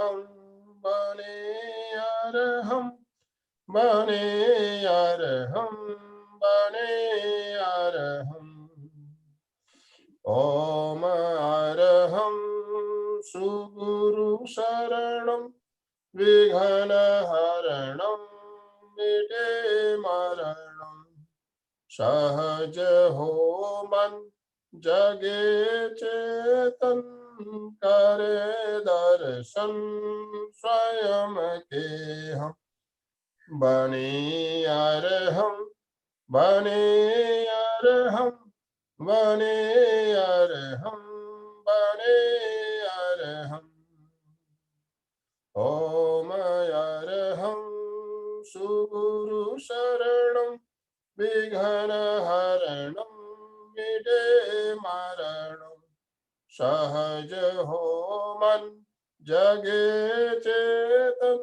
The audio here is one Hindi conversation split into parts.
हम बने अरहम बने अरहम बने अरहम। ओम अरहम सुगुरु शरणम विघ्न हरणम मिटे मरणम। सहज हो मन जगे चेतन करे दर्शन स्वयं के हम बने अरहम बने अरहम बने अरहम बने अरहम। ओम अरहम सुगुरु शरणम विघ्न हरणम मिटे मरणम। सहज हो मन जगे चेतन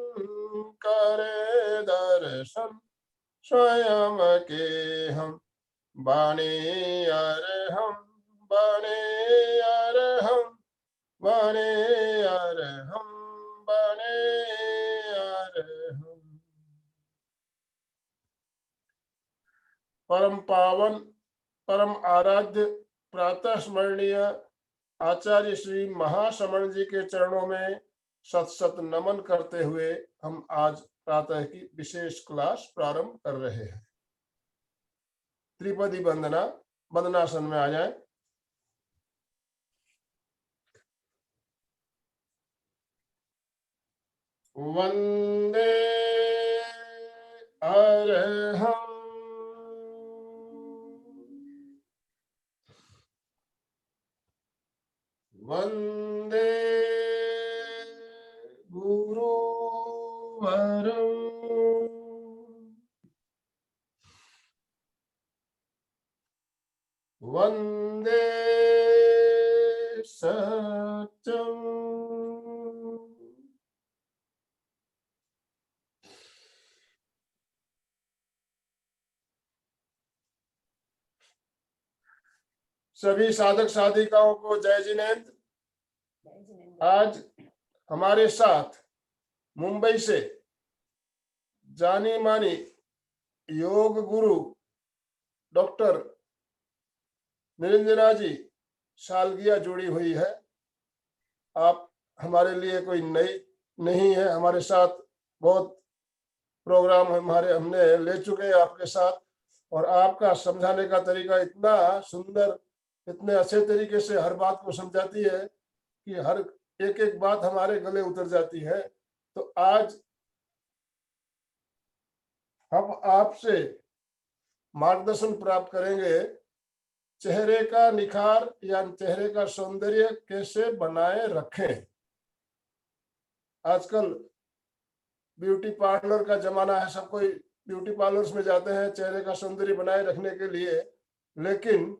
करे दर्शन स्वयं के हम बने अरहम बने अरहम बने अरहम बने अरहम। परम पावन परम आराध्य प्रातः स्मरणीय आचार्य श्री महाश्रमण जी के चरणों में सत सत नमन करते हुए हम आज प्रातः की विशेष क्लास प्रारंभ कर रहे हैं। त्रिपदी वंदना, वंदनासन में आ जाए। वंदे अरहम वंदे गुरुवरम वंदे सत्यम सभी साधक साधिकाओं को जय जिनेंद्र। आज हमारे साथ मुंबई से जानी मानी योग गुरु डॉक्टर निरंजना जी सालगिया जुड़ी हुई है। आप हमारे लिए कोई नई नहीं है, हमारे साथ बहुत प्रोग्राम हमने ले चुके हैं आपके साथ, और आपका समझाने का तरीका इतना सुंदर, इतने अच्छे तरीके से हर बात को समझाती है कि हर एक एक बात हमारे गले उतर जाती है। तो आज हम आपसे मार्गदर्शन प्राप्त करेंगे, चेहरे का निखार या चेहरे का सौंदर्य कैसे बनाए रखें। आजकल ब्यूटी पार्लर का जमाना है, सब कोई ब्यूटी पार्लर्स में जाते हैं चेहरे का सौंदर्य बनाए रखने के लिए, लेकिन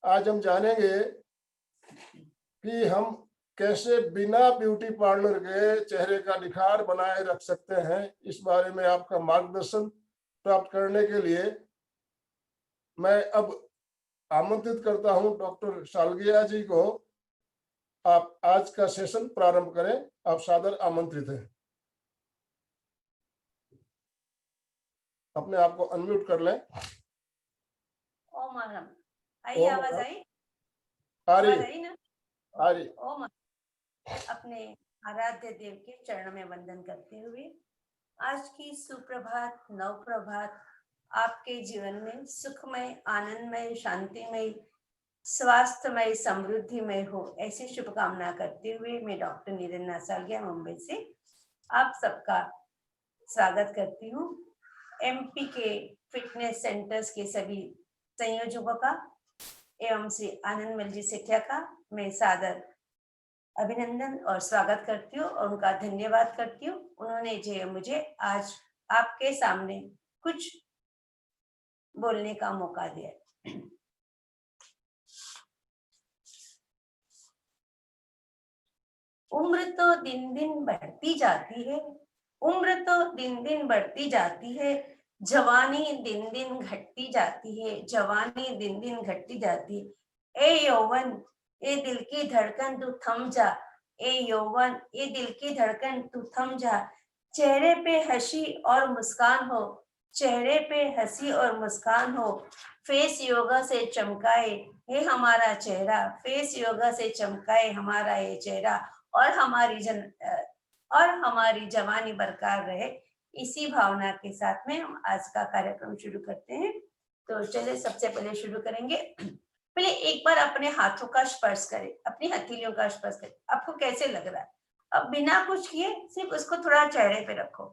आज हम जानेंगे कि हम कैसे बिना ब्यूटी पार्लर के चेहरे का निखार बनाए रख सकते हैं। इस बारे में आपका मार्गदर्शन प्राप्त करने के लिए मैं अब आमंत्रित करता हूं डॉक्टर सालगिया जी को। आप आज का सेशन प्रारंभ करें, आप सादर आमंत्रित हैं। अपने आप को अनम्यूट कर लें। ओम अरहम आई, आवाज आई? आ रही ना? आ रही। ओम अपने आराध्य देव के चरणों में वंदन करते हुए आज की सुप्रभात नव प्रभात आपके जीवन में सुखमय, आनंदमय, शांतिमय, स्वास्थ्यमय, समृद्धिमय हो, ऐसी शुभकामना करते हुए मैं डॉक्टर निरंजना सालगिया मुंबई से आप सबका स्वागत करती हूँ। एमपी के फिटनेस सेंटर्स के सभी संयोजकों का एवं श्री आनंदमल जी सेठिया का मैं सादर अभिनंदन और स्वागत करती हूँ और उनका धन्यवाद करती हूँ। उन्होंने जो मुझे आज आपके सामने कुछ बोलने का मौका दिया। उम्र तो दिन दिन बढ़ती जाती है, उम्र तो दिन दिन बढ़ती जाती है, जवानी दिन दिन घटती जाती है, जवानी दिन दिन घटती जाती है। ए यौवन, ए दिल की धड़कन तू थम जा, ए यौवन, ये दिल की धड़कन तू थम जा, चेहरे पे हंसी और मुस्कान हो, चेहरे पे हंसी और मुस्कान हो, फेस योगा से चमकाए हे हमारा चेहरा, फेस योगा से चमकाए हमारा ये चेहरा, और हमारी जवानी बरकरार रहे। इसी भावना के साथ में हम आज का कार्यक्रम शुरू करते हैं। तो चलिए सबसे पहले शुरू करेंगे। पहले एक बार अपने हाथों का स्पर्श करें, अपनी हथेलियों का स्पर्श करें, आपको कैसे लग रहा है। अब बिना कुछ किए सिर्फ उसको थोड़ा चेहरे पे रखो,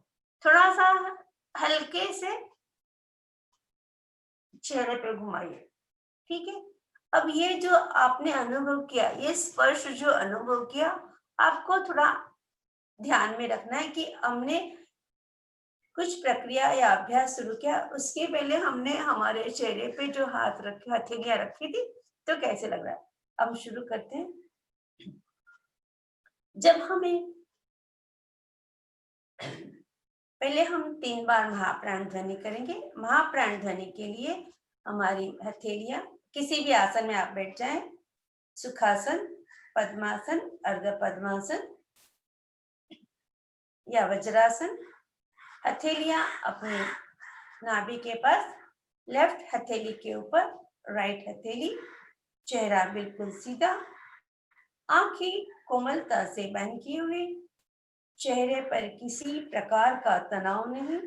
थोड़ा सा हल्के से चेहरे पे घुमाइए, ठीक है। अब ये जो आपने अनुभव किया, ये स्पर्श जो अनुभव किया, आपको थोड़ा ध्यान में रखना है कि हमने कुछ प्रक्रिया या अभ्यास शुरू किया, उसके पहले हमने हमारे चेहरे पे जो हाथ रखे, हथेलियां रखी थी, तो कैसे लग रहा है। अब शुरू करते हैं। जब हमें पहले हम 3 बार महाप्राण ध्वनि करेंगे। महाप्राण ध्वनि के लिए हमारी हथेलियां, किसी भी आसन में आप बैठ जाएं, सुखासन, पद्मासन, अर्ध पद्मासन या वज्रासन। हथेलियां अपने नाभि के पास, लेफ्ट हथेली के ऊपर राइट हथेली, चेहरा बिल्कुल सीधा, आंखें कोमलता से बंद की हुई, चेहरे पर किसी प्रकार का तनाव नहीं।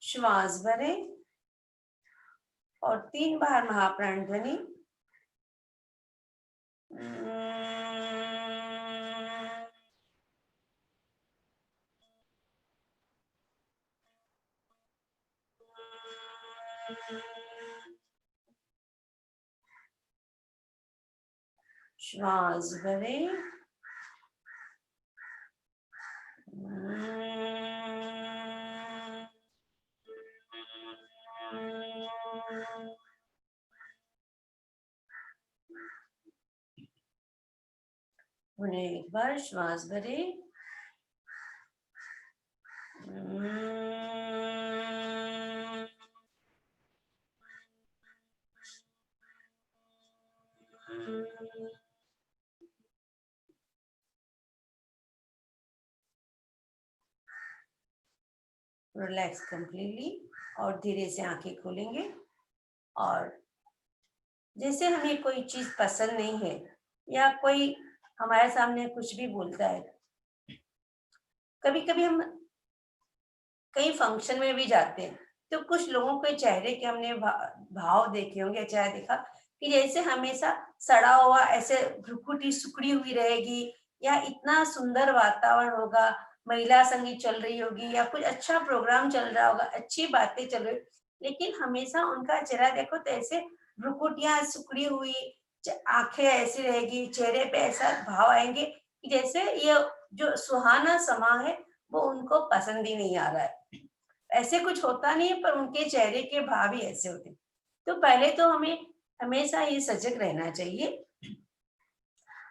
श्वास भरें और 3 बार महाप्राण ध्वनि। श्वास भरें, पुनः एक बार श्वास भरें, रिलैक्स कंप्लीटली और धीरे से आंखें खोलेंगे। और जैसे हमें कोई चीज पसंद नहीं है या कोई हमारे सामने कुछ भी बोलता है, कभी कभी हम कई फंक्शन में भी जाते हैं, तो कुछ लोगों के चेहरे के हमने भाव देखे होंगे, चेहरा देखा कि जैसे हमेशा सड़ा हुआ, ऐसे भ्रुकुटी सुकड़ी हुई रहेगी, या इतना सुंदर वातावरण होगा, महिला संगीत चल रही होगी या कुछ अच्छा प्रोग्राम चल रहा होगा, अच्छी बातें चल रही, लेकिन हमेशा उनका चेहरा देखो तो ऐसे भ्रुकुटियां सिकुड़ी हुई, आंखें ऐसी रहेगी, चेहरे पे ऐसा भाव आएंगे कि जैसे ये जो सुहाना समा है वो उनको पसंद ही नहीं आ रहा है। ऐसे कुछ होता नहीं है, पर उनके चेहरे के भाव ही ऐसे होते। तो पहले तो हमें हमेशा ये सजग रहना चाहिए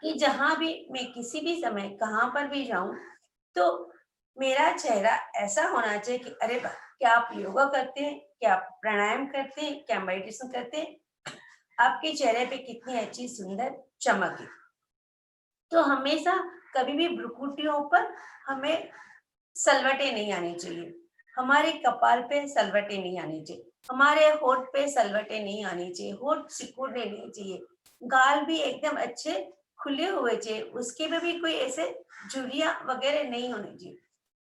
कि जहां भी मैं किसी भी समय कहां पर भी जाऊं, तो मेरा चेहरा ऐसा होना चाहिए कि अरे वाह, क्या आप योगा करते हैं, क्या आप प्राणायाम करते हैं, क्या मेडिटेशन करते हैं, आपके चेहरे पे कितनी अच्छी सुंदर चमक है। तो हमेशा कभी भी भ्रुकुटियों पर हमें सलवटें नहीं आनी चाहिए, हमारे कपाल पे सलवटें नहीं आनी चाहिए, हमारे होठ पे सलवटें नहीं आनी चाहिए, होठ सिकुड़ने नहीं चाहिए, गाल भी एकदम अच्छे खुले हुए चाहिए, उसके में भी कोई ऐसे झुर्रियां वगैरह नहीं होनी चाहिए।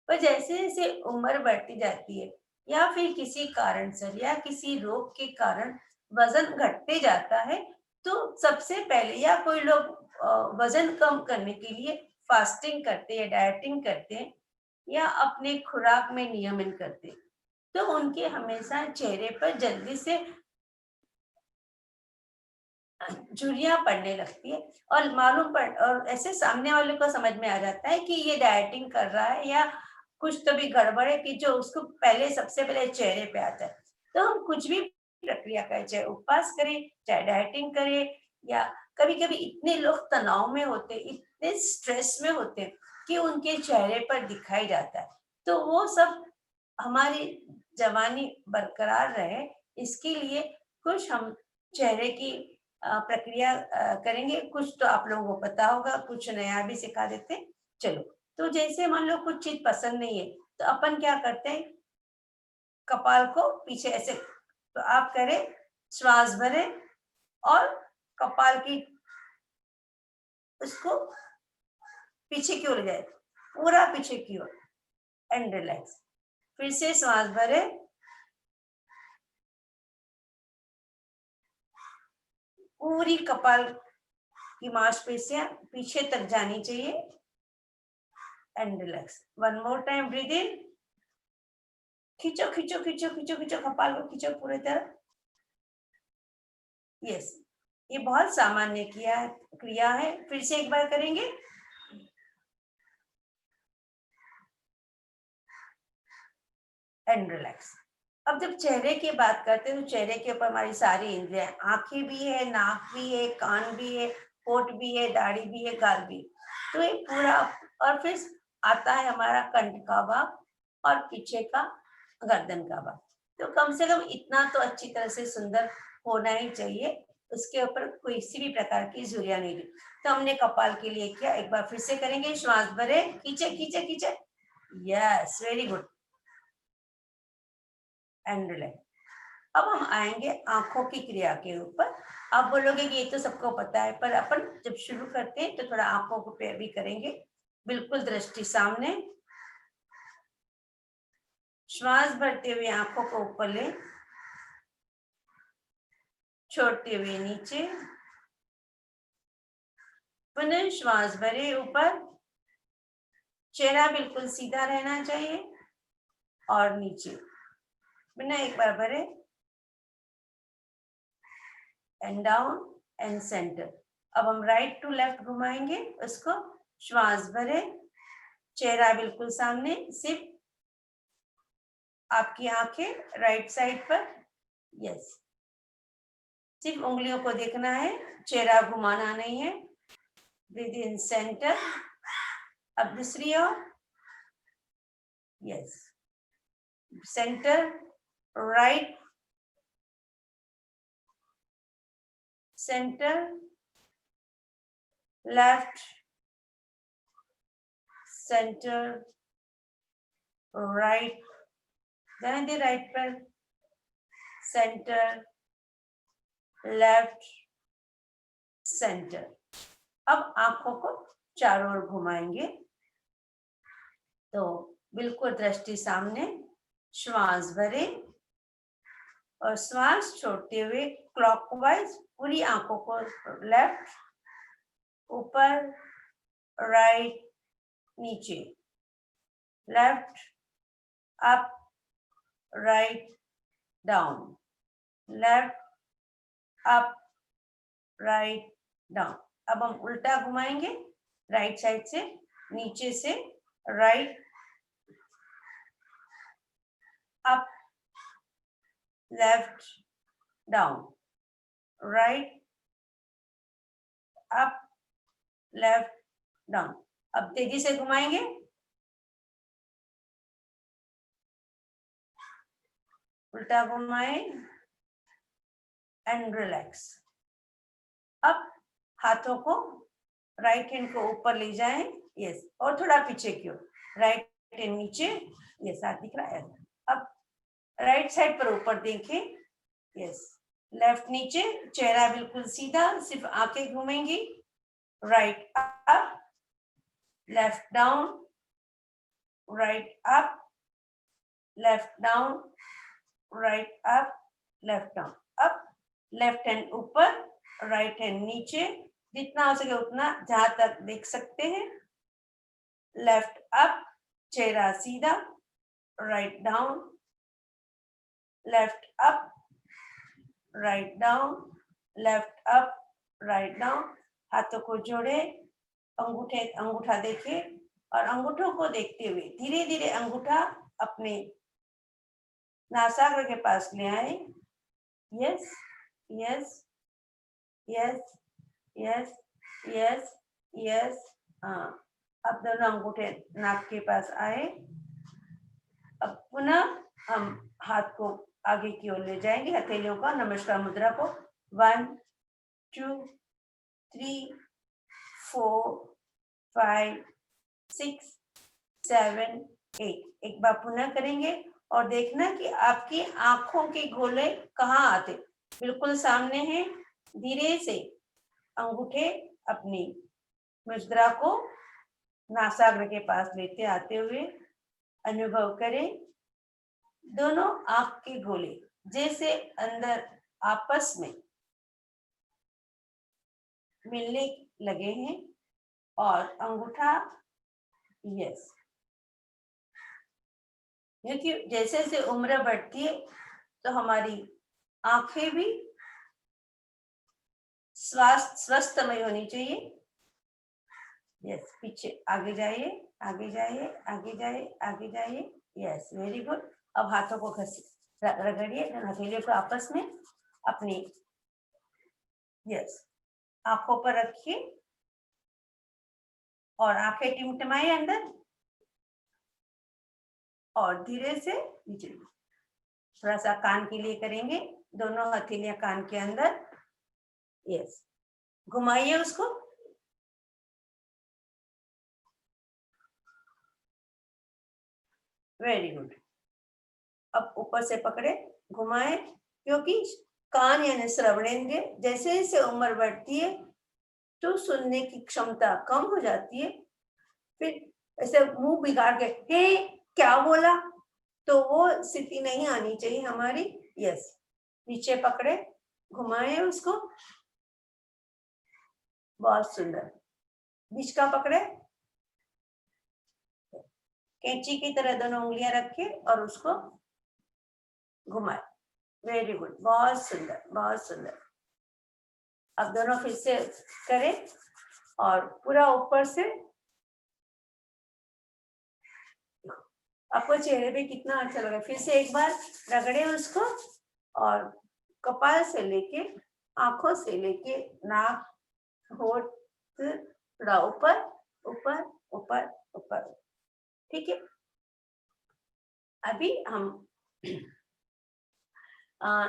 पर जैसे जैसे उम्र बढ़ती जाती है या फिर किसी कारण से या किसी रोग के कारण वजन घटते जाता है, तो सबसे पहले या कोई लोग वजन कम करने के लिए फास्टिंग करते हैं, डाइटिंग करते हैं या अपने खुराक में नियमन करते हैं, तो उनके हमेशा चेहरे पर जल्दी से झुर्रियां पड़ने लगती है, और और ऐसे सामने वाले को समझ में आ जाता है कि ये डाइटिंग कर रहा है या कुछ तो भी गड़बड़ है, कि जो उसको पहले सबसे पहले चेहरे पे आता है। तो हम कुछ भी प्रक्रिया करें, चाहे उपवास करें, चाहे डाइटिंग करें, या कभी कभी इतने लोग तनाव में होते, इतने स्ट्रेस में होते कि उनके चेहरे पर दिखाई जाता है। तो वो सब हमारी जवानी बरकरार रहे, इसके लिए कुछ हम चेहरे की प्रक्रिया करेंगे। कुछ तो आप लोगों को पता होगा, कुछ नया भी सिखा देते हैं। चलो, तो जैसे मान लो कुछ चीज पसंद नहीं है तो अपन क्या करते हैं, कपाल को पीछे ऐसे, तो आप करें श्वास भरें और कपाल की उसको पीछे की ओर ले जाए, पूरा पीछे की ओर, एंड रिलैक्स। फिर से श्वास भरे, पूरी कपाल की मांसपेशियां पीछे तक जानी चाहिए, and relax. One more time, breathe in, खींचो खींचो खींचो खींचो खींचो, कपाल को खींचो पूरी तरह। यस, ये बहुत सामान्य क्रिया है। फिर से एक बार करेंगे। And relax. अब जब चेहरे की बात करते हैं तो चेहरे के ऊपर हमारी सारी इंद्रियां, आंखें भी है, नाक भी है, कान भी है, होठ भी है, दाढ़ी भी है, गाल भी है। तो ये पूरा, और फिर आता है हमारा कंठ का भाग और पीछे का गर्दन का भाग। तो कम से कम इतना तो अच्छी तरह से सुंदर होना ही चाहिए, उसके ऊपर कोई सी भी प्रकार की झुर्रियां नहीं दी। तो हमने कपाल के लिए किया, एक बार फिर से करेंगे। श्वास भरे, खींचे खींचे खींचे, yes, very good, and relax. अब हम आएंगे आंखों की क्रिया के ऊपर। आप बोलोगे कि ये तो सबको पता है, पर अपन जब शुरू करते हैं तो थोड़ा आंखों को पे भी करेंगे। बिल्कुल दृष्टि सामने, श्वास भरते हुए आंखों को ऊपर ले, छोड़ते हुए नीचे, पुनः श्वास भरे ऊपर, चेहरा बिल्कुल सीधा रहना चाहिए, और नीचे, पुनः एक बार भरे, एंड डाउन एंड सेंटर। अब हम राइट टू लेफ्ट घुमाएंगे उसको। श्वास भरे, चेहरा बिल्कुल सामने, सिर्फ आपकी आंखें राइट साइड पर, यस, सिर्फ उंगलियों को देखना है, चेहरा घुमाना नहीं है। Breathe in centre. अब दूसरी ओर, yes, centre, right, centre, left, centre, right, ध्यान दे राइट पर, सेंटर, लेफ्ट, सेंटर। अब आंखों को चारों ओर घुमाएंगे, तो बिल्कुल दृष्टि सामने, श्वास भरे और श्वास छोड़ते हुए क्लॉकवाइज पूरी आंखों को, लेफ्ट, ऊपर, राइट, नीचे, left, up, right, down, left, up, right, down. अब हम उल्टा घुमाएंगे, राइट साइड से, नीचे से right, up, left, down, right, up, left, down. अब तेजी से घुमाएंगे, उल्टा घुमाए, एंड रिलैक्स। अब हाथों को, राइट हैंड को ऊपर ले जाएं, यस, और थोड़ा पीछे की ओर, राइट हैंड नीचे, यस, हाथ दिख रहा है। अब राइट साइड पर ऊपर देखें, यस, लेफ्ट नीचे, चेहरा बिल्कुल सीधा, सिर्फ आंखें घूमेंगी, right up, left down, right up, left down, right up, left down. अब लेफ्ट हैंड ऊपर, राइट हैंड नीचे, जितना हो सके उतना, जहां तक देख सकते हैं, लेफ्ट अप, चेहरा सीधा, write down, left up, write down, left up, write down. हाथों को जोड़े, अंगूठा देखे, और अंगूठों को देखते हुए धीरे धीरे अंगूठा अपने नासाग्र के पास ले आए, yes, yes, yes, yes, yes, yes, हाँ। अब दोनों अंगूठे नाक के पास आए। अब पुनः हम हाथ को आगे की ओर ले जाएंगे, हथेलियों का नमस्कार मुद्रा को, 1 2 3 4 5 6 7 8। एक बार पुनः करेंगे और देखना कि आपकी आंखों के गोले कहाँ आते, बिल्कुल सामने हैं। धीरे से अंगूठे अपनी मुद्रा को नासाग्र के पास लेते आते हुए अनुभव करें दोनों आंख के गोले जैसे अंदर आपस में मिलने लगे हैं और अंगूठा यस, क्योंकि जैसे जैसे उम्र बढ़ती है तो हमारी आंखें भी स्वस्थमय होनी चाहिए। यस, पीछे आगे जाइए, आगे जाइए, आगे जाइए, आगे जाइए। Yes, very good. अब हाथों को रगड़िए, हथेलियों को आपस में अपनी यस आंखों पर रखिए और आंखें टिमटिमाए अंदर और धीरे से नीचे। थोड़ा सा कान के लिए करेंगे, दोनों हथेलियां कान के अंदर। यस, घुमाइए उसको। Very good. अब ऊपर से पकड़े, घुमाए, क्योंकि कान यानी श्रवणेंद्रिय जैसे जैसे उम्र बढ़ती है तो सुनने की क्षमता कम हो जाती है। फिर ऐसे मुंह बिगाड़ के हे क्या बोला, तो वो स्थिति नहीं आनी चाहिए हमारी। यस, नीचे पकड़े, घुमाए उसको, बहुत सुंदर। बीच का पकड़े, कैंची की तरह दोनों उंगलियां रखे और उसको घुमाए। वेरी गुड, बहुत सुंदर, बहुत सुंदर। अब दोनों फिर से करें और पूरा ऊपर से आपको चेहरे पे कितना अच्छा लगा। फिर से एक बार रगड़े उसको और कपाल से लेके आंखों से लेके नाक, होठ, थोड़ा ऊपर ऊपर ऊपर ऊपर। ठीक है, अभी हम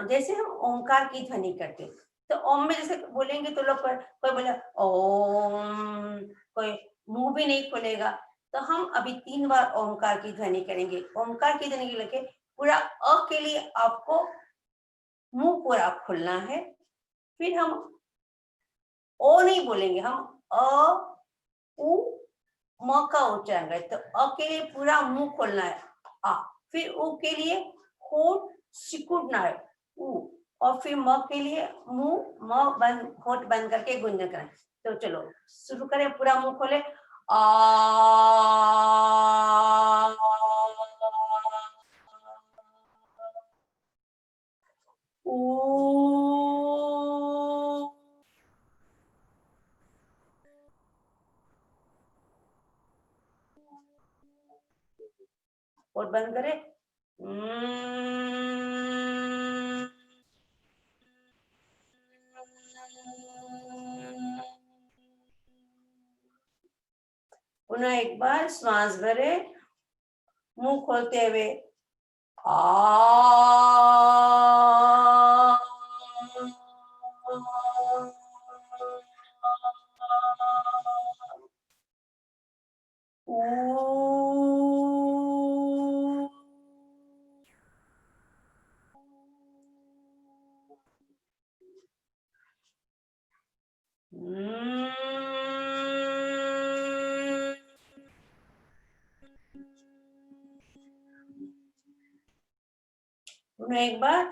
जैसे हम ओंकार की ध्वनि करते तो ओम में जैसे बोलेंगे तो लोग कोई बोले ओम, कोई मुंह भी नहीं खोलेगा। तो हम अभी 3 बार ओंकार की ध्वनि करेंगे। ओंकार की ध्वनि लेके पूरा अ के लिए आपको मुंह पूरा खोलना है। फिर हम ओ नहीं बोलेंगे, हम अ उ म का उच्चारण है। तो अ के लिए पूरा मुंह खोलना है आ, फिर उ के लिए होठ सिकुड़ना है उ, और फिर म के लिए मुंह म बंद, होठ बंद करके गुंजन करें। तो चलो शुरू करें, पूरा मुंह खोले आ और बंद करें। पुनः एक बार श्वास भरे मुंह खोलते हुए एक बार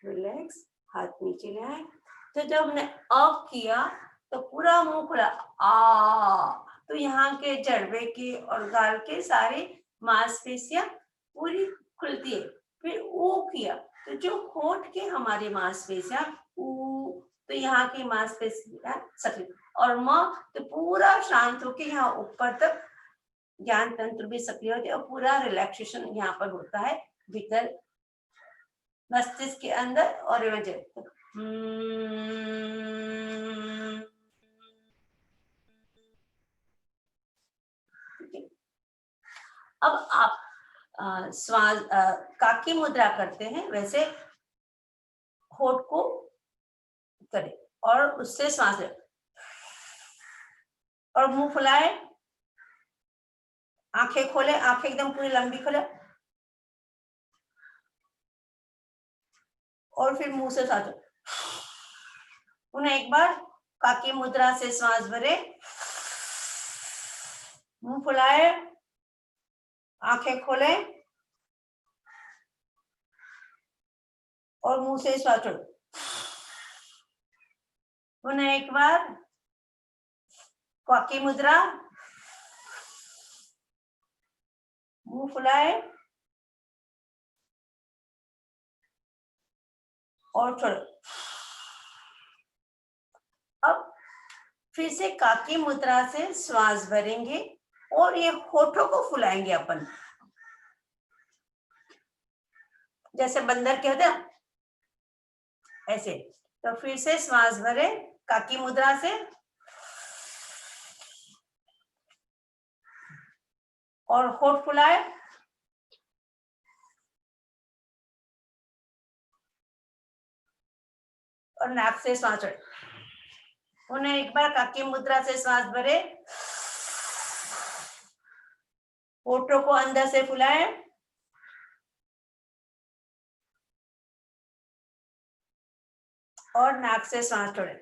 रिलैक्स, हाथ नीचे ले आए। तो जब हमने अप किया तो पूरा मुंह खुला आ, तो यहाँ के जड़बे के और गाल के सारे मांसपेशियां पूरी खुलती है। फिर ओ किया तो जो होठ के हमारे मांसपेशियां तो यहाँ की मांसपेशियां सक्रिय, और म तो पूरा शांत होके यहाँ ऊपर तक ज्ञान तंत्र भी सक्रिय होते हैं और पूरा रिलैक्सेशन यहाँ पर होता है भीतर मस्तिष्क के अंदर और अब आप श्वास काकी मुद्रा करते हैं, वैसे होठ को करें और उससे श्वास लें और मुंह फुलाए, आंखें खोले, आंखें एकदम पूरी लंबी खोले और फिर मुंह से सांस। पुनः एक बार काकी मुद्रा से श्वास भरे, मुंह फुलाए, आंखें खोले और मुंह से श्वास छोड़ो। पुनः एक बार काकी मुद्रा, मुंह फुलाए और छोड़ो। अब फिर से काकी मुद्रा से श्वास भरेंगे और ये होठों को फुलाएंगे अपन, जैसे बंदर के होते हैं ऐसे। तो फिर से श्वास भरे काकी मुद्रा से और होठ फुलाए और नाक से श्वास छोड़े। उन्हें एक बार काकी मुद्रा से श्वास भरे, होठों को अंदर से फुलाए और नाक से श्वास छोड़े।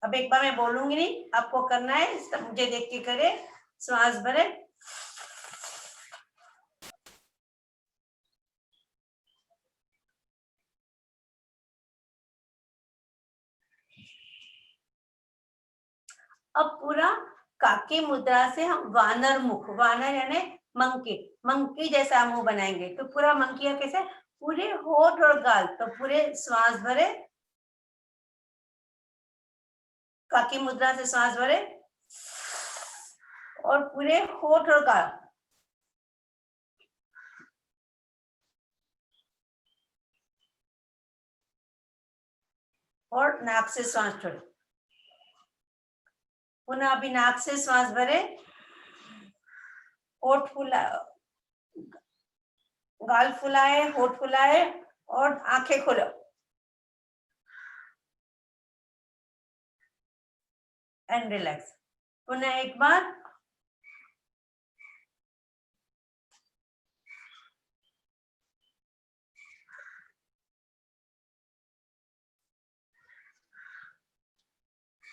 अब एक बार मैं बोलूंगी नहीं, आपको करना है, सब मुझे देख के करे। श्वास भरे, अब पूरा काकी मुद्रा से हम वानर मुख, वानर यानी मंकी, मंकी जैसा मुंह बनाएंगे। तो पूरा मंकी कैसे, पूरे होठ और गाल, तो पूरे श्वास भरे, काकी मुद्रा से श्वास भरे और पूरे होठ और गाल और नाक से श्वास छोड़े। पुनः अभी नाक से श्वास भरे, होठ फुला, गाल फुलाए, होठ फुलाए और आंखें खोलो एंड रिलैक्स। पुनः एक बार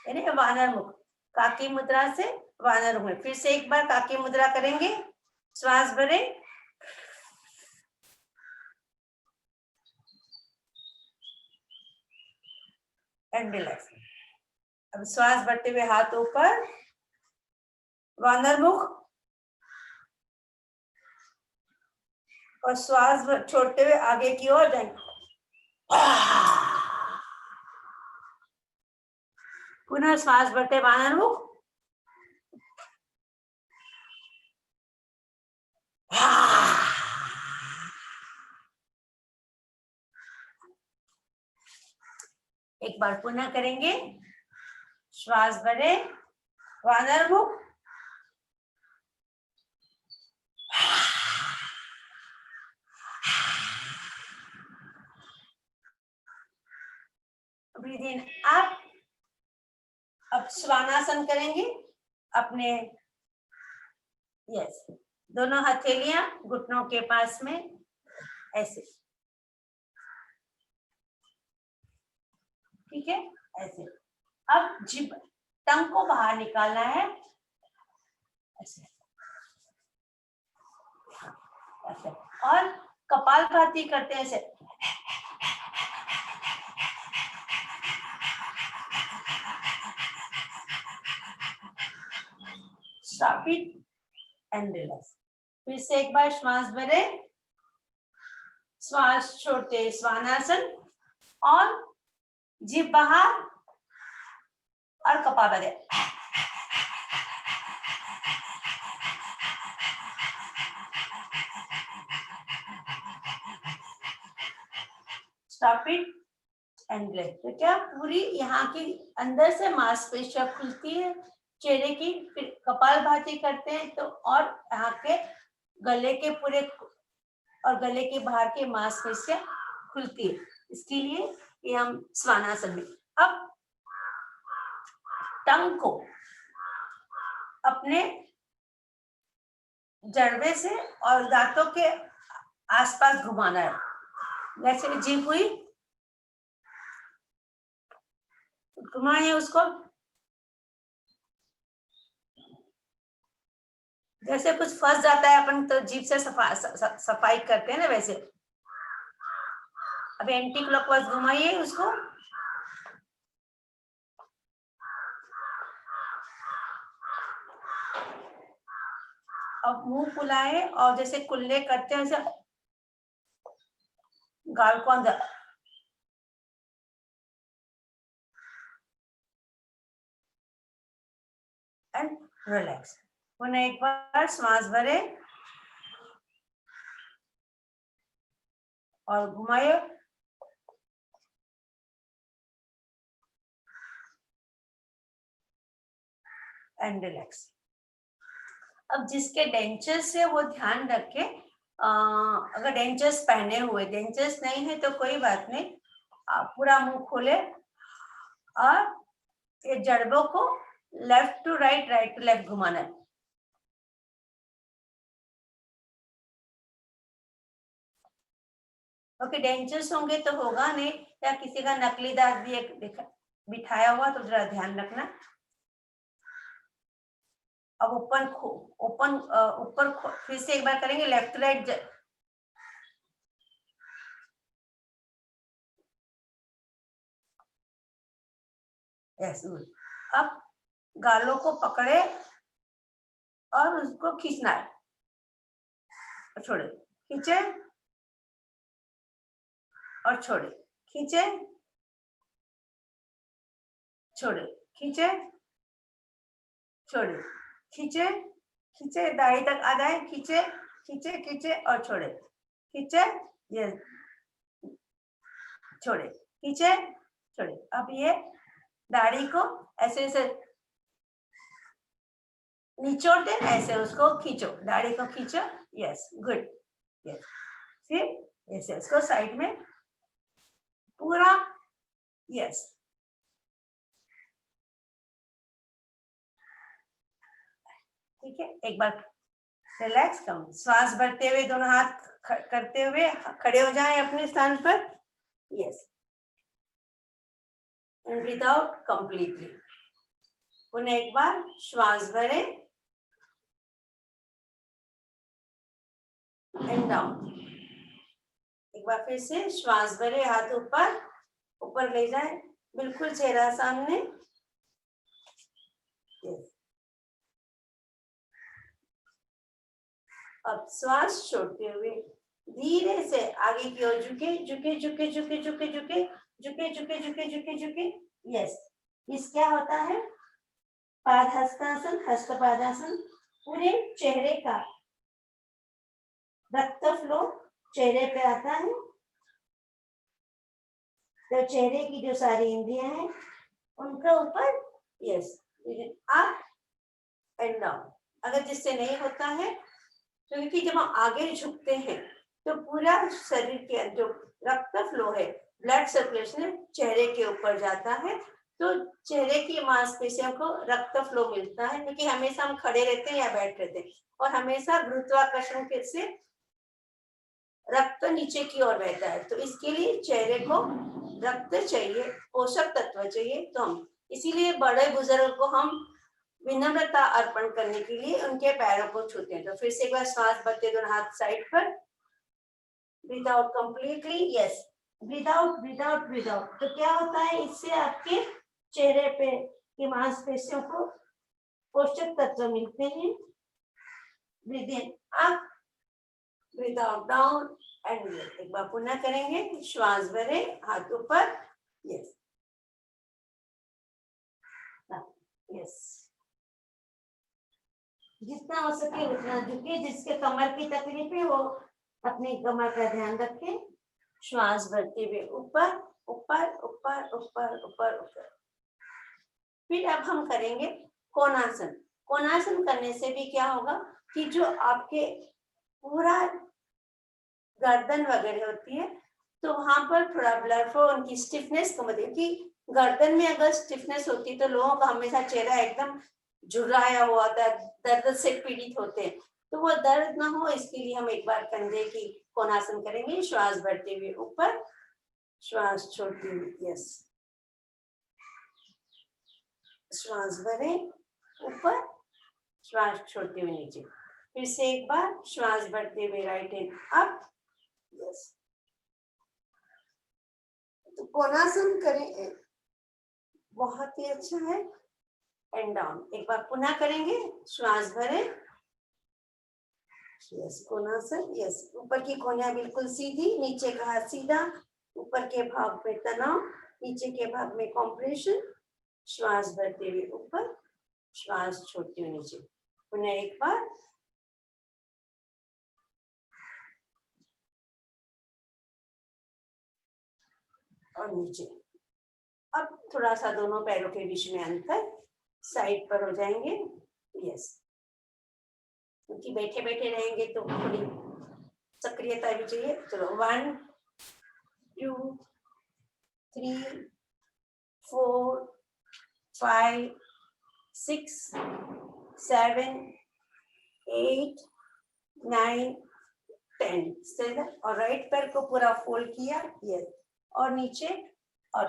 यानी वानर मुख, काकी मुद्रा से वानर मुख। फिर से एक बार काकी मुद्रा करेंगे, श्वास भरे, एंड रिलैक्स। अब श्वास भरते हुए हाथ ऊपर, वानर मुख, और श्वास छोड़ते हुए आगे की ओर जाएंगे। पुनः श्वास भरते वानर मुख, एक बार पुनः करेंगे, श्वास भरे, वानर मुख, ब्रीथ इन अप। अब श्वानासन करेंगे अपने, यस, दोनों हथेलियां घुटनों के पास में ऐसे, ठीक है, ऐसे। अब जिभ, टंग को बाहर निकालना है ऐसे, ऐसे, और कपालभाति करते हैं ऐसे। Stop it and relax. फिर से एक बार श्वास भरे, श्वास छोड़ते श्वानासन और जीभ बाहर और कपाल में स्टॉप इट एंड ब्रेथ। तो क्या पूरी यहाँ की अंदर से मांसपेशियां खुलती है चेहरे की, फिर कपालभाति करते हैं तो और यहाँ के गले के पूरे और गले के बाहर के मांसपेशियां खुलती है। इसके लिए ये हम स्वानासन में। अब टंग को अपने जड़वे से और दांतों के आसपास घुमाना है। जैसे जीभ हुई, घुमाए उसको, जैसे कुछ फंस जाता है अपन तो जीभ से सफाई करते हैं ना, वैसे। अब एंटी क्लॉकवाइज घुमाइए उसको। अब मुंह फुलाए और जैसे कुल्ले करते हैं वैसे गाल को अंदर, एंड रिलैक्स। पुनः एक बार श्वास भरे और घुमाए एंड रिलैक्स। अब जिसके डेंचर्स है वो ध्यान रखे, अगर डेंचर्स पहने हुए, डेंचर्स नहीं है तो कोई बात नहीं, आप पूरा मुंह खोले और ये जड़बों को left to right, right to left घुमाना है। ओके, डेंचर्स होंगे तो होगा नहीं, या किसी का नकली दांत भी एक बिठाया हुआ तो जरा ध्यान रखना। अब ऊपर फिर से एक बार करेंगे, लेफ्ट राइट। यस, अब गालों को पकड़े और उसको खींचना है, छोड़े, खींचे और छोड़े, खींचे, छोड़े, खींचे, छोड़े, खींचे, खींचे, दाढ़ी तक आ जाए, खींचे, खींचे, खींचे और छोड़े, खींचे, ये छोड़े, खींचे, छोड़े। अब ये दाढ़ी को ऐसे ऐसे निचोड़ दे, ऐसे उसको खींचो, दाढ़ी को खींचो। Yes, good. यस, फिर ऐसे उसको साइड में पूरा। यस, ठीक है। एक बार रिलैक्स, कम श्वास भरते हुए दोनों हाथ करते हुए खड़े हो जाएं अपने स्थान पर। Yes, and breathe out completely. पुनः एक बार श्वास भरे एंड डाउन। एक बार फिर से श्वास भरे, हाथ ऊपर, ऊपर ले जाए, बिल्कुल चेहरा सामने। अब श्वास छोड़ते हुए धीरे से आगे की ओर झुके, झुके, झुके, झुके, झुके, झुके, झुके, झुके, झुके, झुके, झुके। यस, इस क्या होता है, पादहस्तासन, हस्तपादासन। पूरे चेहरे का रक्त फ्लो चेहरे पे आता है, तो चेहरे की जो सारी इंद्रियां हैं उनका ऊपर, यस, अप एंड डाउन। अगर जिससे नहीं होता है, क्योंकि जब हम आगे झुकते हैं तो पूरा शरीर के जो रक्त फ्लो है, ब्लड सर्कुलेशन चेहरे के ऊपर जाता है, तो चेहरे की मांसपेशियों को रक्त फ्लो मिलता है, क्योंकि हमेशा हम खड़े रहते हैं या बैठ रहते हैं और हमेशा गुरुत्वाकर्षण से रक्त नीचे की ओर बहता है। तो इसके लिए चेहरे को रक्त चाहिए, पोषक तत्व चाहिए। तो हम इसीलिए बड़े बुजुर्ग को हम विनम्रता अर्पण करने के लिए उनके पैरों को छूते हैं। तो फिर से एक बार श्वास भरते, दोनों हाथ साइड पर, breathe out completely. Yes, breathe out, breathe out, breathe out. तो क्या होता है, इससे आपके चेहरे पे की मांसपेशियों को पोषक तत्व मिलते हैं। Breathe in up, breathe out down and एक बार पुनः करेंगे, श्वास भरे, हाथ ऊपर। यस, यस, जितना हो सके उतना झुके। जिसके कमर की तकलीफ है वो अपनी कमर का ध्यान रखे। श्वास भरते हुए ऊपर ऊपर ऊपर ऊपर ऊपर ऊपर। फिर अब हम करेंगे कोणासन। कोणासन करने से भी क्या होगा कि जो आपके पूरा गर्दन वगैरह होती है तो वहां पर थोड़ा ब्लड फ्लो, उनकी स्टिफनेस कम होती है। कि गर्दन में अगर स्टिफनेस होती है तो लोगों का हमेशा चेहरा एकदम झुर्राया हुआ होता है, दर्द से पीड़ित होते हैं। तो वो दर्द ना हो इसके लिए हम एक बार कंधे की कोणासन करेंगे। श्वास भरते हुए ऊपर, श्वास छोड़ते हुए यस, श्वास भरे ऊपर, श्वास छोड़ते हुए नीचे। फिर से एक बार श्वास भरते हुए राइट हैंड अप, यस। तो कोणासन करें, बहुत ही अच्छा है। एंड डाउन एक बार पुनः करेंगे। श्वास भरे, यस, कोणासन, यस। ऊपर की कोहनियां बिल्कुल सीधी, नीचे का हाथ सीधा, ऊपर के भाग में तनाव, नीचे के भाग में कॉम्प्रेशन। श्वास भरते हुए ऊपर, श्वास छोड़ते हुए नीचे। पुनः एक बार, और नीचे। अब थोड़ा सा दोनों पैरों के बीच में अंतर, साइड पर हो जाएंगे, यस। क्योंकि बैठे बैठे रहेंगे तो थोड़ी सक्रियता भी चाहिए। चलो 1 2 3 4 5 6 7 8 9 10। और राइट पैर को पूरा फोल्ड किया, यस, और नीचे। और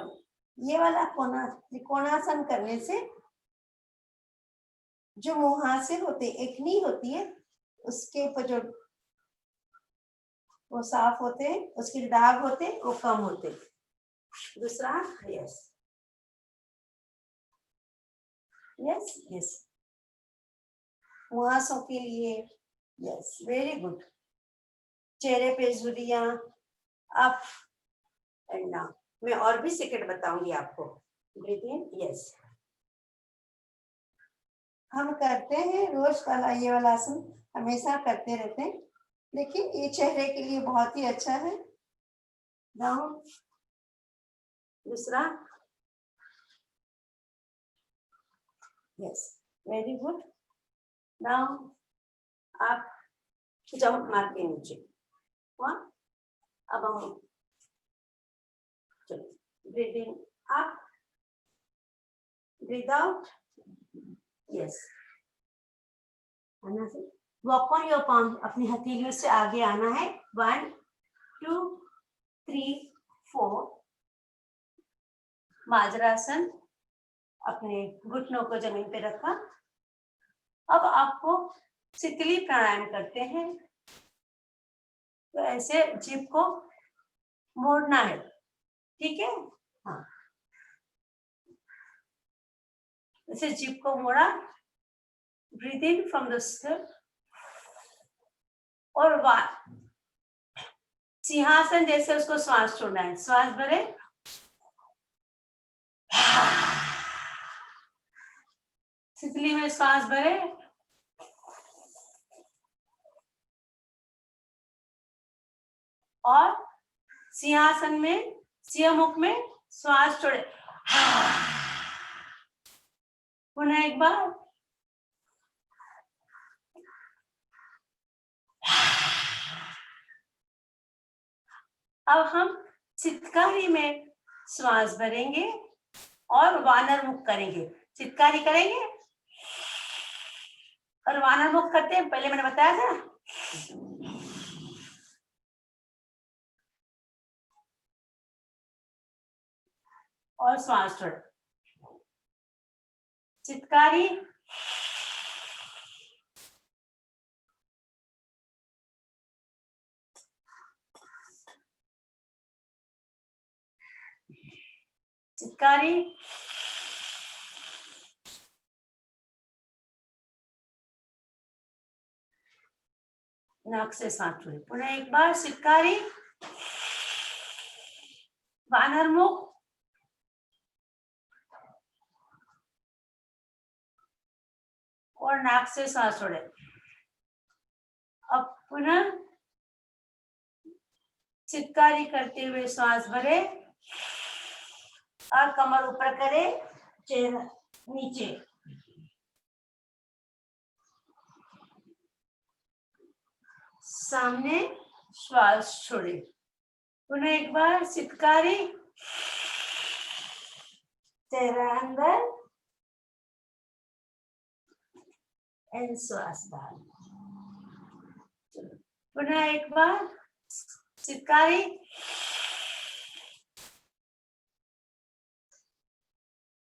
ये वाला त्रिकोणासन करने से जो मुहासे होते, एक नी होती है उसके ऊपर जो वो साफ होते हैं, उसके दाग होते वो कम होते। दूसरा, यस यस यस, मुहासों के लिए, यस, वेरी गुड। चेहरे पे झुर्रियां अप एंड डाउन। मैं और भी सीक्रेट बताऊंगी आपको। ब्रीथ इन, यस। हम करते हैं रोज वाला ये वाला आसन, हमेशा करते रहते हैं। देखिए ये चेहरे के लिए बहुत ही अच्छा है। डाउन, दूसरा, yes, very good. Down, up, jump मार के नीचे। अब हम चलो, breathe in up, breathe out, yes. Walk on your palm, अपनी हथेलियों से आगे आना है। 1 2 3 4। माजरासन, अपने घुटनों को जमीन पे रखा। अब आपको शीतली प्राणायाम करते हैं। तो ऐसे जीभ को मोड़ना है, ठीक है? हाँ, ऐसे जीभ को मोड़ा, breathe in from the still, और सिंहासन जैसे उसको श्वास छोड़ना है। श्वास भरे, शीतली में श्वास भरे, और सिंहासन में, सिंहमुख में श्वास छोड़े। पुनः एक बार, अब हम चित्कारी में श्वास भरेंगे और वानर मुख करेंगे। चित्कारी करेंगे और वानर मुख करते हैं, पहले मैंने बताया था। और श्वास छोड़, चित्कारी, चित्कारी, नाक से सांस छोड़े। पुनः एक बार चित्कारी, वानर मुख, और नाक से सांस छोड़े। अब पुनः चित्कारी करते हुए सांस भरे और कमर ऊपर करे, चेहरा नीचे। सामने श्वास छोड़े। पुनः एक बार चित्कारी, चेहरा अंदर एंड श्वास बाहर। पुनः एक बार चित्कारी,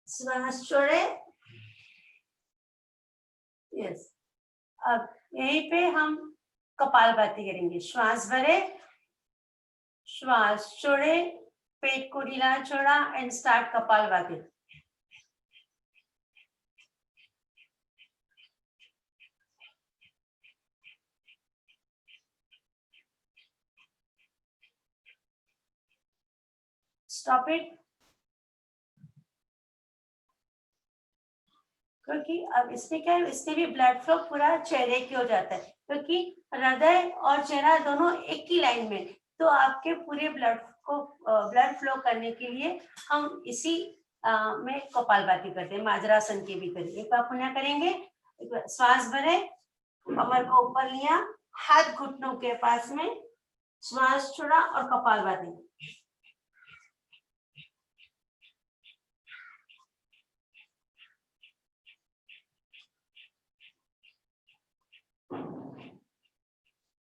श्वास छोड़े। यस, अब यहीं पे हम कपालभाति करेंगे। श्वास भरे, श्वास छोड़े, पेट को ढीला छोड़ा and start kapalbhati. Stop it. क्योंकि अब इसमें क्या है, इसमें भी ब्लड फ्लो पूरा चेहरे की हो जाता है, क्योंकि हृदय और चेहरा दोनों एक ही लाइन में, तो आपके पूरे ब्लड फ्लो करने के लिए हम इसी में कपालभाति करते हैं। माजरासन के भी करिए। एक बार पुनः करेंगे। श्वास भरे, कमर को ऊपर लिया, हाथ घुटनों के पास में, श्वास छोड़ा और kapalbhati.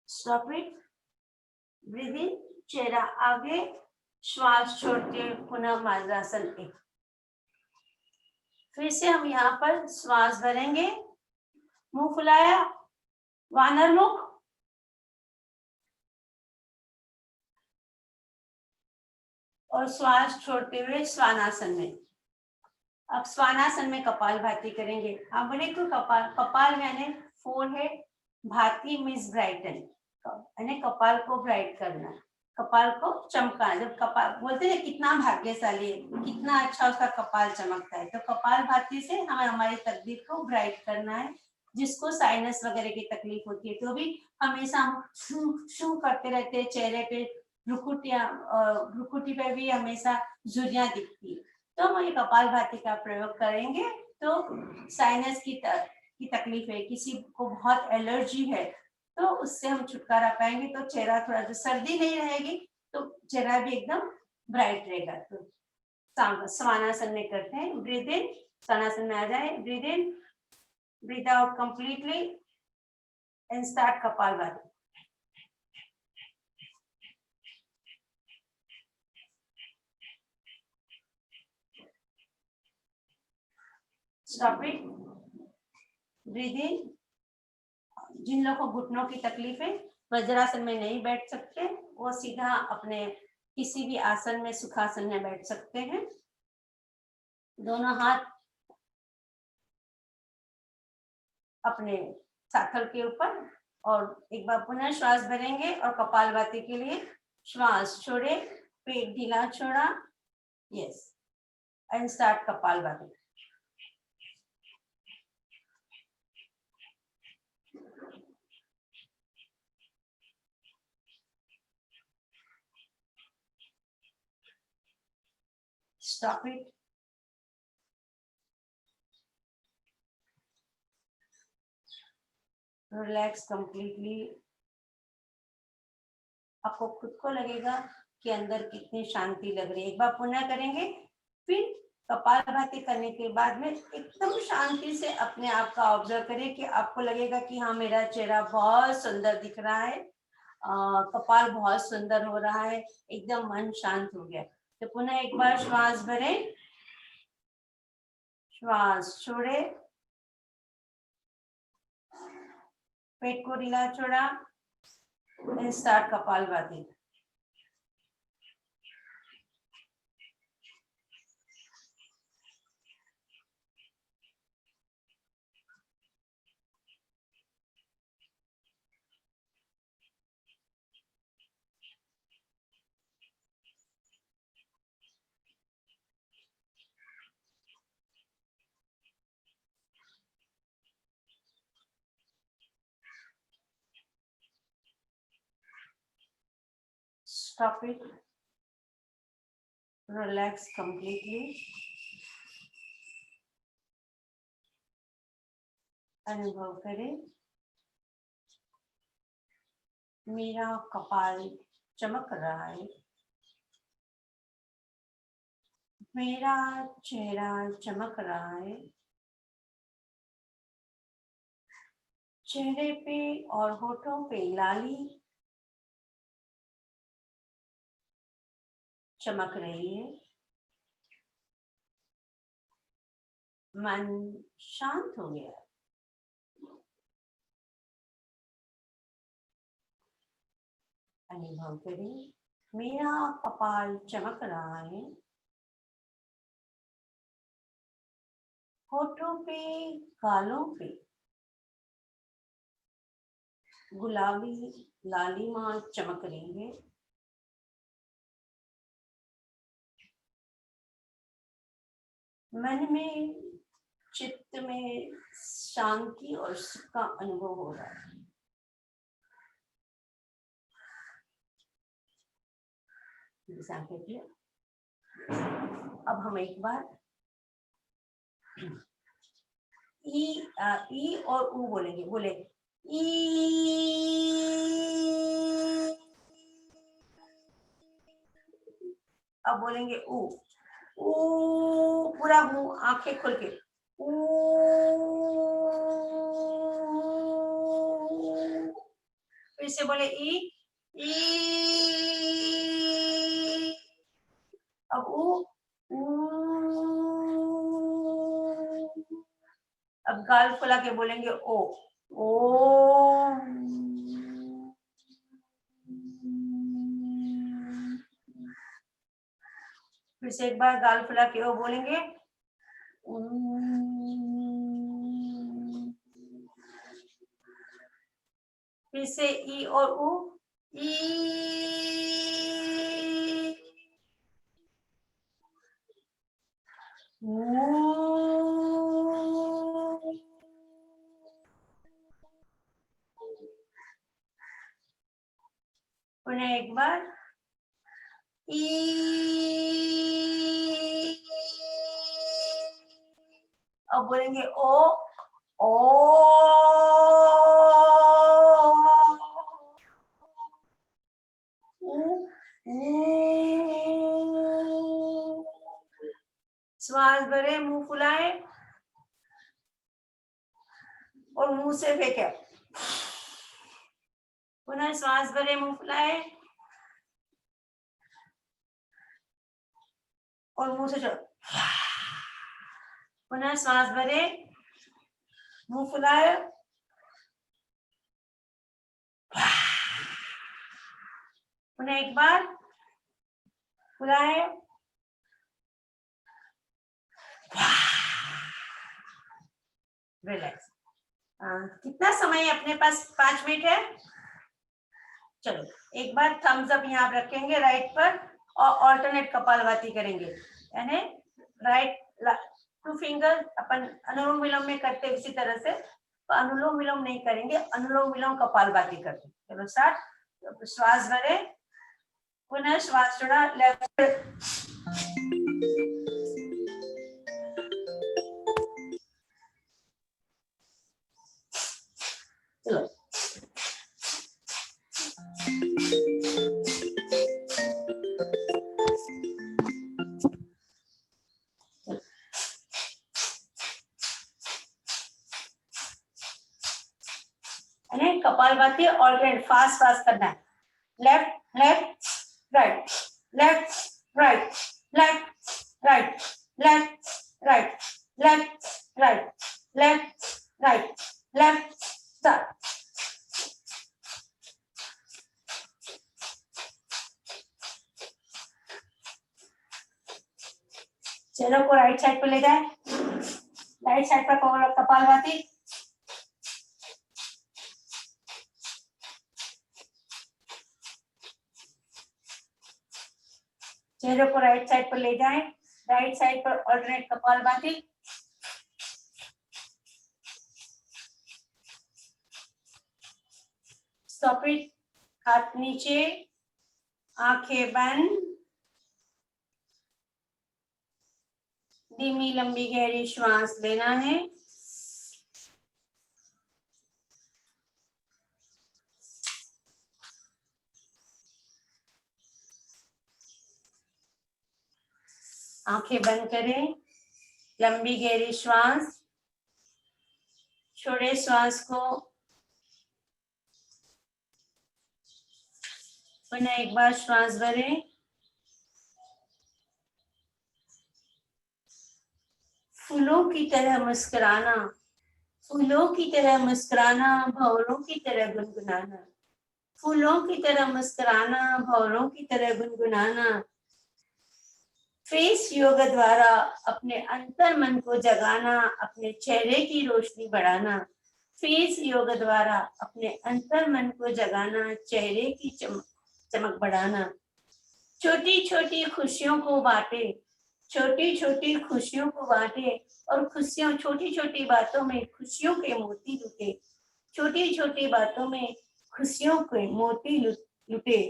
Stop it. Breathe in, चेहरा आगे, श्वास छोड़ते पुनः माजरासन एक। फिर से हम यहाँ पर श्वास भरेंगे, मुंह फुलाया, वानर मुख, और श्वास छोड़ते हुए स्वानासन में। अब स्वानासन में कपालभाति करेंगे। आप बोले तो कपाल यानी फोरहेड, भाती मीन्स ब्राइटन, यानी कपाल को ब्राइट करना, कपाल को चमकाना। जब कपाल बोलते हैं कितना भाग्यशाली है, कितना अच्छा उसका कपाल चमकता है, तो कपाल भाती से हमें हमारी तकदीर को ब्राइट करना है। जिसको साइनस वगैरह की तकलीफ होती है तो भी हमेशा हम शू करते रहते हैं, चेहरे पे भ्रुकुटी पे भी हमेशा झुर्रियां दिखती है, तो हम ये कपाल भाती का प्रयोग करेंगे तो साइनस की तकलीफ है, किसी को बहुत एलर्जी है, तो उससे हम छुटकारा पाएंगे। तो चेहरा थोड़ा, जो सर्दी नहीं रहेगी तो चेहरा भी एकदम ब्राइट रहेगा। तो स्वानासन में करते हैं। ब्रीथ इन, स्वानासन में आ जाए। Breathe in, breathe out completely and start kapalbhati. Stop it. Breathe in. जिन लोगों को घुटनों की तकलीफ है, वज्रासन में नहीं बैठ सकते, वो सीधा अपने किसी भी आसन में, सुखासन में बैठ सकते हैं। दोनों हाथ अपने साथल के ऊपर, और एक बार पुनः श्वास भरेंगे और कपालभाति के लिए श्वास छोड़े, पेट ढीला छोड़ा, yes, and start kapalbhati. Stop it. Relax completely. आपको खुद को लगेगा कि अंदर कितनी शांति लग रही है। एक बार पुनः करेंगे। फिर कपालभाति करने के बाद में एकदम शांति से अपने आप का ऑब्जर्व करें कि आपको लगेगा कि हाँ, मेरा चेहरा बहुत सुंदर दिख रहा है, कपाल बहुत सुंदर हो रहा है, एकदम मन शांत हो गया। तो पुनः एक बार श्वास भरें, श्वास छोड़े, पेट को ढीला छोड़ा, start kapalbhati. Stop it. Relax completely. अनुभव करें मेरा कपाल चमक रहा है, मेरा चेहरा चमक रहा है, चेहरे पे और होठों पे लाली चमक रही है, मन शांत हो गया। अनुभव करें मेरा कपाल चमक रहा है, होठों पे गालों पे गुलाबी लालिमा चमक रही है, मन में चित्त में शांति और सुख का अनुभव हो रहा है। अब हम एक बार ई और ऊ बोलेंगे। बोले ई, अब बोलेंगे ऊ। ऊ पूरा मुंह आंखें खोल के ऊ। फिर से बोले ई ई। अब ऊ ऊ। अब गाल खुला के बोलेंगे ओ ओ। फिर से एक बार गाल फुला के ओ बोलेंगे। फिर से ई और ऊ ई। पुनः एक बार ई। अब बोलेंगे ओ ओ। श्वास भरे, मुंह फुलाए और मुंह से फेंके। पुनः श्वास भरे, मुंह फुलाए और मुंह से छोड़। पुनः श्वास भरे, मुंह फुलाए, पुनः एक बार फुलाए, रिलैक्स। कितना समय अपने पास? 5 मिनट है। चलो एक बार थम्स अप यहाँ रखेंगे राइट पर और ऑल्टरनेट कपालभाति करेंगे। यानी राइट 2 फिंगर अपन अनुलोम विलोम में करते उसी तरह से, तो अनुलोम विलोम नहीं करेंगे, अनुलोम विलोम कपालभाति करते। चलो स्टार्ट। श्वास भरे, पुनः श्वास छोड़ा, लेफ्ट। चलो कपालभाति ऑल्टरनेट फास्ट फास्ट करना है। Left left right, left right, left right, left right, left right, left right, left start. चलो को राइट साइड पे ले जाए, राइट साइड पर कपालभाति। चेहरे को राइट साइड पर ले जाएं, राइट साइड पर ऑल्टरनेट कपालभाति। Stop it. हाथ नीचे, आंखें बंद, धीमी लंबी गहरी श्वास लेना है। आंखें बंद करें, लंबी गहरी श्वास, छोड़े श्वास को, पुनः एक बार श्वास भरें, फूलों की तरह मुस्कुराना, फूलों की तरह मुस्कुराना, भंवरों की तरह गुनगुनाना, फूलों की तरह मुस्कुराना, भंवरों की तरह गुनगुनाना। फेस योग द्वारा अपने अंतर मन को जगाना, अपने चेहरे की रोशनी बढ़ाना। फेस योग द्वारा अपने अंतर मन को जगाना, चेहरे की चमक बढ़ाना। छोटी छोटी खुशियों को बांटे, छोटी छोटी खुशियों को बांटे और खुशियों, छोटी छोटी बातों में खुशियों के मोती लुटे, छोटी छोटी बातों में खुशियों के मोती लुटे।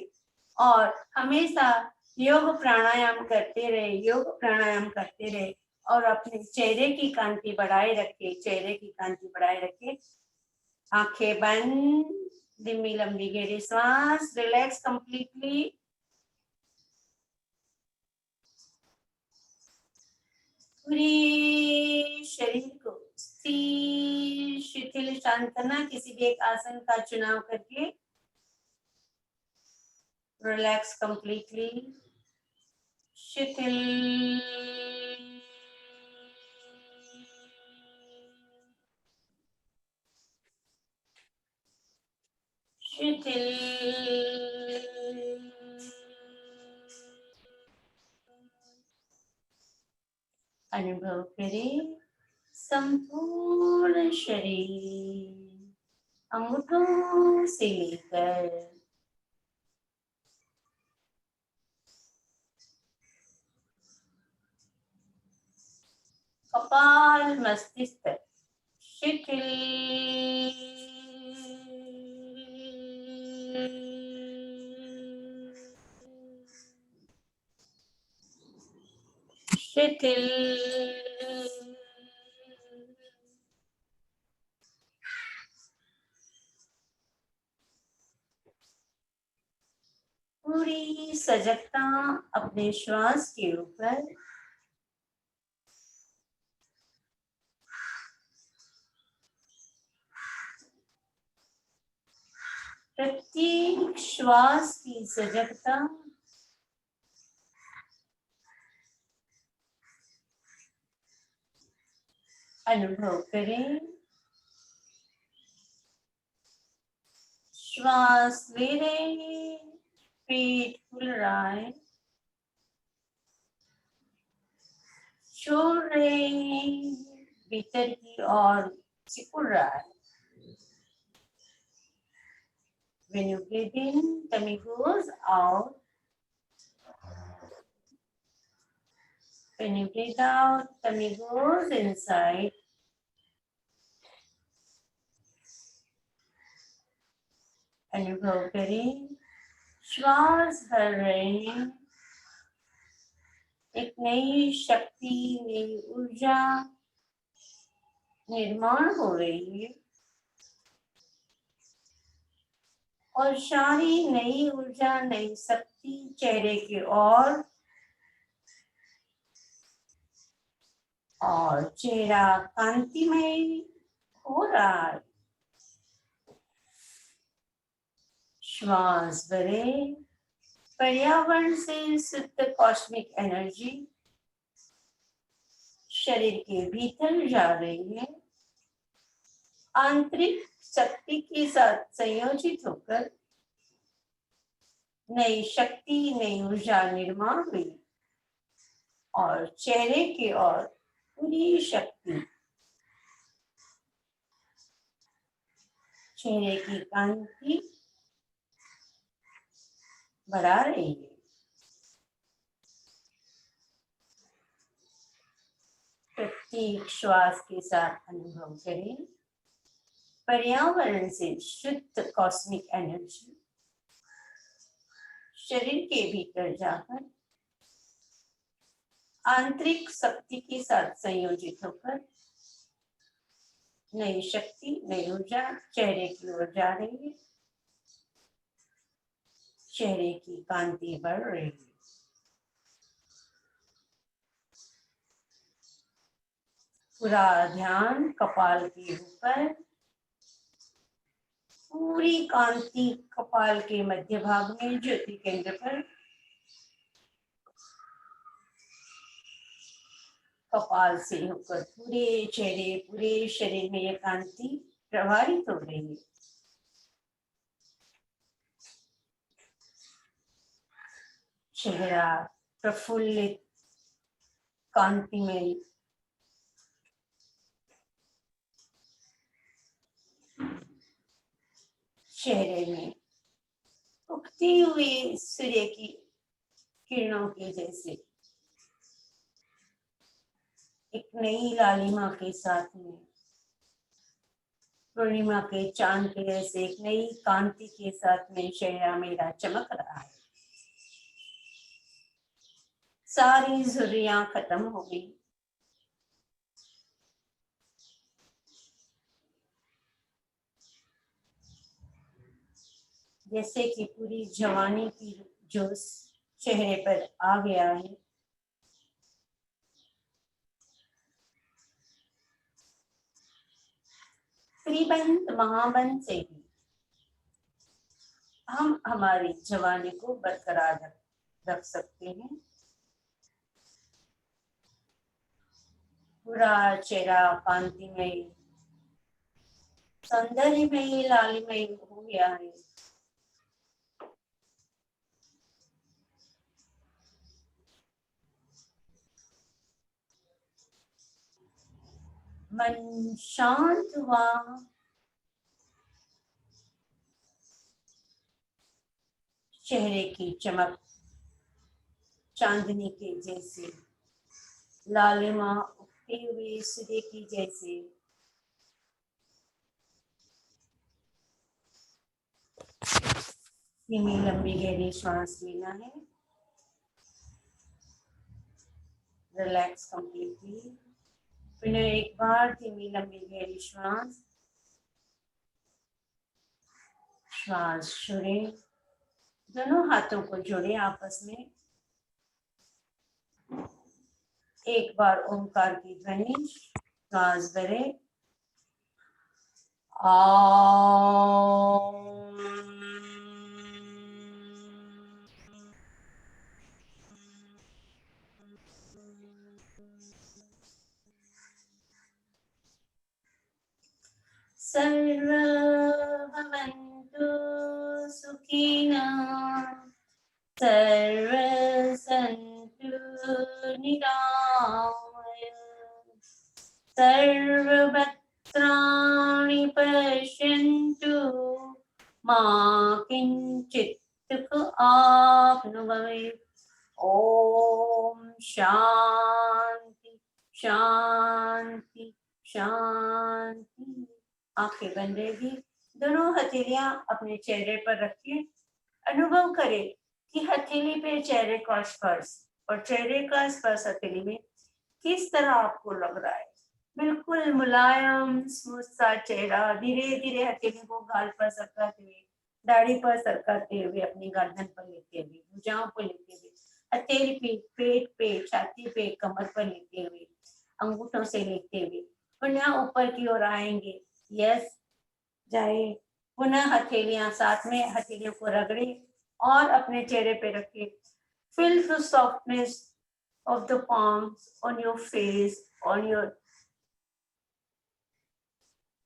और हमेशा योग प्राणायाम करते रहे, योग प्राणायाम करते रहे और अपने चेहरे की कांति बढ़ाए रखे, चेहरे की कांति बढ़ाए रखे। आंखें बंद, धीमी लंबी गहरी सांस, रिलैक्स कंप्लीटली। पूरी शरीर को स्थिर, शिथिल, शांत करना। किसी भी एक आसन का चुनाव करके रिलैक्स कंप्लीटली, शिथिल, शिथिल, अनुभव करें संपूर्ण शरीर, अंगूठों से लेकर कपाल मस्तिष्क तक शिथिल, शिथिल, पूरी सजगता अपने श्वास के ऊपर। प्रत्येक श्वास की सजगता अनुभव करें। श्वास ले रहे हैं, पेट फूल रहा है, छोड़ रहे हैं, भीतर की ओर सिकुड़ रहा है। When you breathe in, tummy goes out. When you breathe out, tummy goes inside. अनुभव करें, श्वास भर रहे हैं, एक नई शक्ति, नई ऊर्जा निर्माण हो रही है और सारी नई ऊर्जा, नई शक्ति चेहरे की ओर और चेहरा कांतिमय हो रहा है। श्वास भरें, पर्यावरण से शुद्ध कॉस्मिक एनर्जी शरीर के भीतर जा रही है, आंतरिक शक्ति के साथ संयोजित होकर नई शक्ति, नई ऊर्जा निर्माण हुई और चेहरे की ओर पूरी शक्ति, चेहरे की कांति बढ़ा रही है। प्रत्येक श्वास के साथ अनुभव करें, पर्यावरण से शुद्ध कॉस्मिक एनर्जी शरीर के भीतर जाकर आंतरिक शक्ति के साथ संयोजित होकर नई शक्ति, नई ऊर्जा चेहरे की ओर जा रही है। चेहरे की कांति बढ़ रही है। पूरा ध्यान कपाल के ऊपर, पूरी कांति कपाल के मध्य भाग में ज्योति केंद्र पर, कपाल से होकर पूरे चेहरे, पूरे शरीर में यह कांति प्रवाहित हो रही है। चेहरा प्रफुल्लित, कांतिमय, चेहरे में उगती हुई सूर्य की किरणों के जैसे एक नई लालिमा के साथ में, पूर्णिमा के चांद के जैसे एक नई कांति के साथ में चेहरा मेरा चमक रहा है। सारी झुर्रियां खत्म हो गई। जैसे कि पूरी जवानी की जोश चेहरे पर आ गया है। त्रिबंध महाबंध से भी हम हमारी जवानी को बरकरार रख सकते हैं। पूरा चेहरा कांतिमय, सौंदर्यमय, लालिमय हो गया है। मन शांत हुआ। चेहरे की चमक चांदनी के जैसे, लालिमा उगती हुई सूर्य की जैसे। धीमी लंबी गहरी सांस लेना है। Relax completely. फिर एक बार धीमी लंबी गहरी श्वास, श्वास छोड़े। दोनों हाथों को जोड़े आपस में। एक बार ओंकार की ध्वनि, श्वास भरे। सर्वे भवन्तु सुखिनः, सर्वे सन्तु निरामयाः, सर्वभद्राणि पश्यन्तु मा किञ्चित् दुःखम् आप्नुवन्ति। ओम शांति शांति शांति। आंखें बंद रहेगी। दोनों हथेलियां अपने चेहरे पर रखिए। अनुभव करें कि हथेली पे चेहरे का स्पर्श और चेहरे का स्पर्श हथेली में किस तरह आपको लग रहा है। बिल्कुल मुलायम स्मूथ सा चेहरा। धीरे धीरे हथेली को गाल पर सरकाते हुए, दाढ़ी पर सरकाते हुए, अपनी गर्दन पर लेते हुए, भुजाओं पर लेते हुए, हथेली पे, पेट पे, छाती पे, कमर पर लेते हुए, अंगूठों से लेते हुए पुनः ऊपर की ओर आएंगे। यस, जाए। पुनः हथेलियां साथ में, हथेलियों को रगड़े और अपने चेहरे पे रखे। Feel the softness of the palms on your face, on your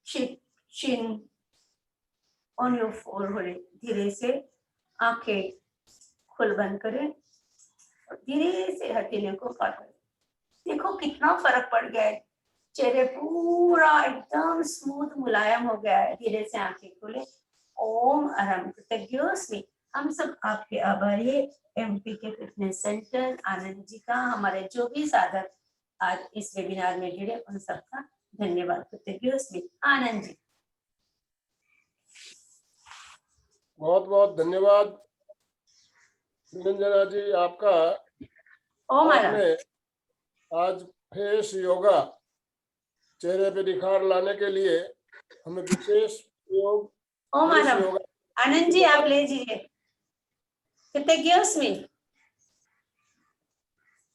chin, on your forehead. धीरे से आंखें खुल बंद करें और धीरे से हथेलियों को काटें। देखो कितना फर्क पड़ गया है। चेहरे पूरा एकदम स्मूथ मुलायम हो गया है। धीरे से आंखें खोले। ओम अहम कृतज्ञोस्मि। हम सब आपके आभारी है। एमपी के फिटनेस सेंटर आनंद जी का, हमारे जो भी साधक आज इस वेबिनार में जुड़े उन सबका धन्यवाद। कृतज्ञोस्मि। आनंद जी बहुत बहुत धन्यवाद। निरंजना जी, आपका ओ महाराज, आपने आज फेस योगा चेहरे पे निखार लाने के लिए हमें विशेष योग ओ फेस महाराज, योगा आनंद जी आप ले लीजिए। कृतज्ञोस्मि।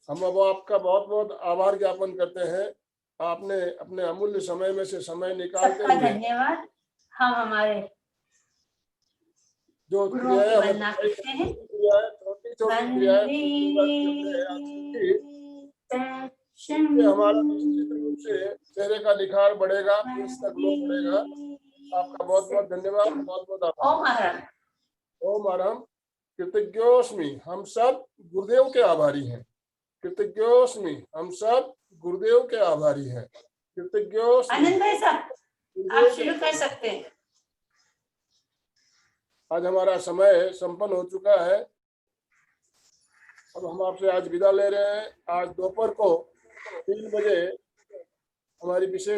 हम अब आपका बहुत बहुत आभार ज्ञापन करते हैं। आपने अपने अमूल्य समय में से समय निकालते सबका हुए धन्यवाद। हम हमारे जो गुरुओं की क्रियाएं हमें वंदना बताई, करते हैं। क्रियाएं छोटी छोटी क्रियाएं हमने आज सीखी, इससे हमारा निश्चित रूप से चेहरे का निखार बढ़ेगा, फेस का ग्लो बढ़ेगा। आपका बहुत बहुत धन्यवाद, बहुत बहुत आभार। ओ महाराज, ओम अरहम कृतज्ञोस्मि। हम सब गुरुदेव के आभारी हैं। कृतज्ञोस्मि। हम सब गुरुदेव के आभारी हैं। कृतज्ञोस्मि। आनंद भाई साहब आप गुरुदेव के। शुरू कर सकते हैं। आज हमारा समय संपन्न हो चुका है। अब हम आपसे आज विदा ले रहे हैं। आज दोपहर को 3 बजे हमारी विशेष